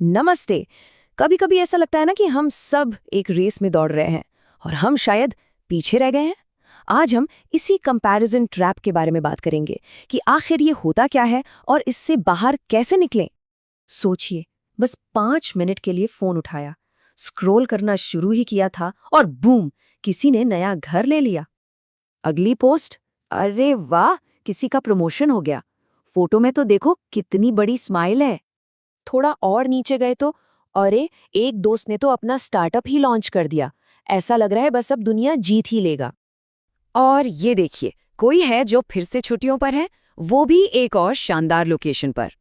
नमस्ते। कभी कभी ऐसा लगता है ना कि हम सब एक रेस में दौड़ रहे हैं और हम शायद पीछे रह गए हैं। आज हम इसी कंपैरिजन ट्रैप के बारे में बात करेंगे कि आखिर ये होता क्या है और इससे बाहर कैसे निकलें। सोचिए, बस 5 मिनट के लिए फोन उठाया, स्क्रॉल करना शुरू ही किया था और बूम, किसी ने नया घर ले लिया। अगली पोस्ट, अरे वाह, किसी का प्रमोशन हो गया। फोटो में तो देखो कितनी बड़ी स्माइल है। थोड़ा और नीचे गए तो अरे, एक दोस्त ने तो अपना स्टार्टअप ही लॉन्च कर दिया। ऐसा लग रहा है बस अब दुनिया जीत ही लेगा। और ये देखिए, कोई है जो फिर से छुट्टियों पर है, वो भी एक और शानदार लोकेशन पर।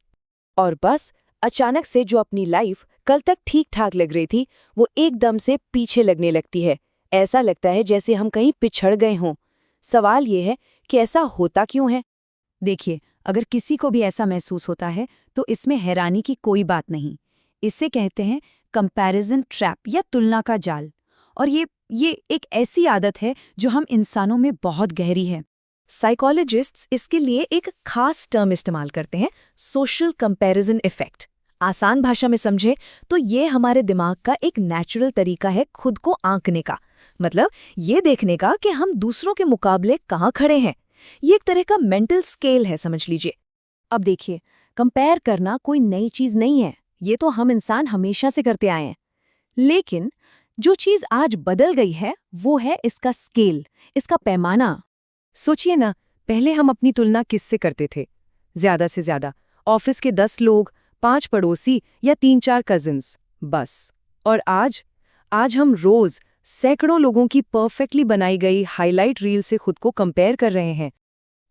और बस अचानक से जो अपनी लाइफ कल तक ठीक ठाक लग रही थी, वो एकदम से पीछे लगने लगती है। ऐसा लगता है जैसे हम कहीं पिछड़ गए हों। सवाल ये है कि ऐसा होता क्यों है। देखिए, अगर किसी को भी ऐसा महसूस होता है तो इसमें हैरानी की कोई बात नहीं। इसे कहते हैं कंपैरिजन ट्रैप या तुलना का जाल। और ये एक ऐसी आदत है जो हम इंसानों में बहुत गहरी है। साइकोलॉजिस्ट्स इसके लिए एक खास टर्म इस्तेमाल करते हैं, सोशल कंपैरिजन इफेक्ट। आसान भाषा में समझे तो ये हमारे दिमाग का एक नेचुरल तरीका है खुद को आंकने का। मतलब ये देखने का कि हम दूसरों के मुकाबले कहाँ खड़े हैं। ये एक तरह का मेंटल स्केल है, समझ लीजिए। अब देखिए, कंपेयर करना कोई नई चीज नहीं है, ये तो हम इंसान हमेशा से करते आए हैं। लेकिन जो चीज आज बदल गई है वो है इसका स्केल, इसका पैमाना। सोचिए ना, पहले हम अपनी तुलना किससे करते थे? ज्यादा से ज्यादा ऑफिस के 10 लोग, 5 पड़ोसी या 3-4 कजिन्स, बस। और आज हम रोज सैकड़ों लोगों की परफेक्टली बनाई गई हाईलाइट रील से खुद को कंपेयर कर रहे हैं।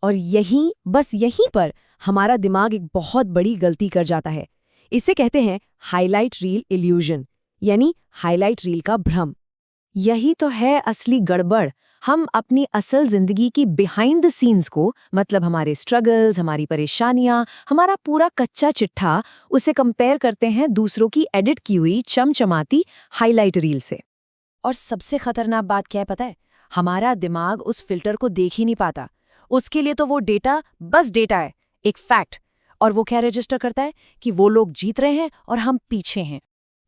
और यहीं पर हमारा दिमाग एक बहुत बड़ी गलती कर जाता है। इसे कहते हैं हाईलाइट रील इल्यूजन, यानी हाईलाइट रील का भ्रम। यही तो है असली गड़बड़। हम अपनी असल जिंदगी की बिहाइंड द सीन्स को, मतलब हमारे स्ट्रगल्स, हमारी परेशानियां, हमारा पूरा कच्चा चिट्ठा, उसे कंपेयर करते हैं दूसरों की एडिट की हुई चमचमाती हाईलाइट रील से। और सबसे खतरनाक बात क्या है पता है? हमारा दिमाग उस फिल्टर को देख ही नहीं पाता। उसके लिए तो वो डेटा बस डेटा है, एक फैक्ट। और वो क्या रजिस्टर करता है कि वो लोग जीत रहे हैं और हम पीछे हैं।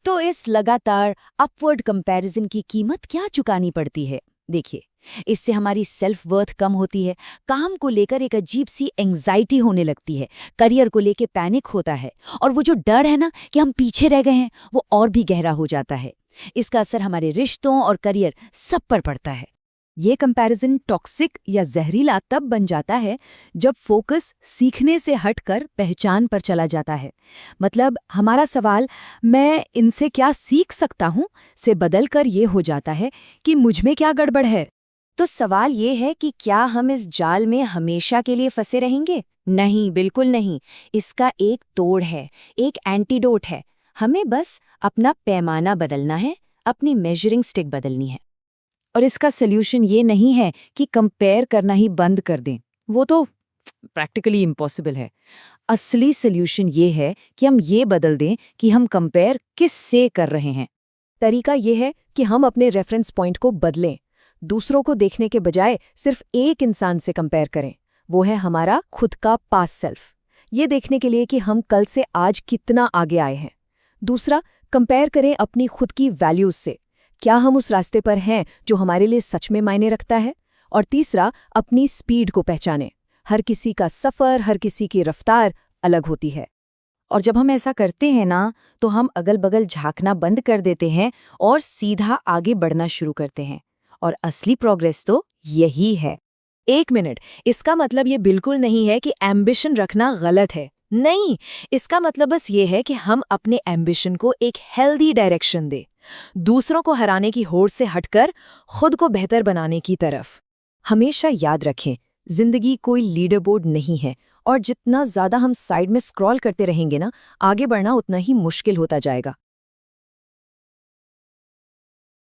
तो इस लगातार अपवर्ड कंपैरिजन की कीमत क्या चुकानी पड़ती है? देखिए, इससे हमारी सेल्फ वर्थ कम होती है, काम को लेकर एक अजीब सी एंग्जाइटी होने लगती है, करियर को लेकर पैनिक होता है, और वो जो डर है ना कि हम पीछे रह गए हैं, वो और भी गहरा हो जाता है। इसका असर हमारे रिश्तों और करियर सब पर पड़ता है। ये कंपैरिजन टॉक्सिक या जहरीला तब बन जाता है जब फोकस सीखने से हटकर पहचान पर चला जाता है। मतलब हमारा सवाल मैं इनसे क्या सीख सकता हूँ से बदलकर ये हो जाता है कि मुझ में क्या गड़बड़ है। तो सवाल ये है कि क्या हम इस जाल में हमेशा के लिए फंसे रहेंगे? नहीं, बिल्कुल नहीं। इसका एक तोड़ है, एक एंटीडोट है। हमें बस अपना पैमाना बदलना है, अपनी मेजरिंग स्टिक बदलनी है। और इसका सल्यूशन ये नहीं है कि कंपेयर करना ही बंद कर दें, वो तो प्रैक्टिकली इम्पॉसिबल है। असली सल्यूशन ये है कि हम ये बदल दें कि हम कंपेयर किस से कर रहे हैं। तरीका ये है कि हम अपने रेफरेंस पॉइंट को बदलें। दूसरों को देखने के बजाय सिर्फ एक इंसान से कंपेयर करें, वो है हमारा खुद का पास सेल्फ। ये देखने के लिए कि हम कल से आज कितना आगे आए हैं। दूसरा, कंपेयर करें अपनी खुद की वैल्यूज से। क्या हम उस रास्ते पर हैं जो हमारे लिए सच में मायने रखता है? और तीसरा, अपनी स्पीड को पहचानें। हर किसी का सफ़र, हर किसी की रफ्तार अलग होती है। और जब हम ऐसा करते हैं ना, तो हम अगल बगल झांकना बंद कर देते हैं और सीधा आगे बढ़ना शुरू करते हैं। और असली प्रोग्रेस तो यही है। एक मिनट, इसका मतलब ये बिल्कुल नहीं है कि एम्बिशन रखना गलत है। नहीं, इसका मतलब बस ये है कि हम अपने एम्बिशन को एक हेल्दी डायरेक्शन दें, दूसरों को हराने की होड़ से हटकर खुद को बेहतर बनाने की तरफ। हमेशा याद रखें, जिंदगी कोई लीडर बोर्ड नहीं है, और जितना ज्यादा हम साइड में स्क्रॉल करते रहेंगे ना, आगे बढ़ना उतना ही मुश्किल होता जाएगा।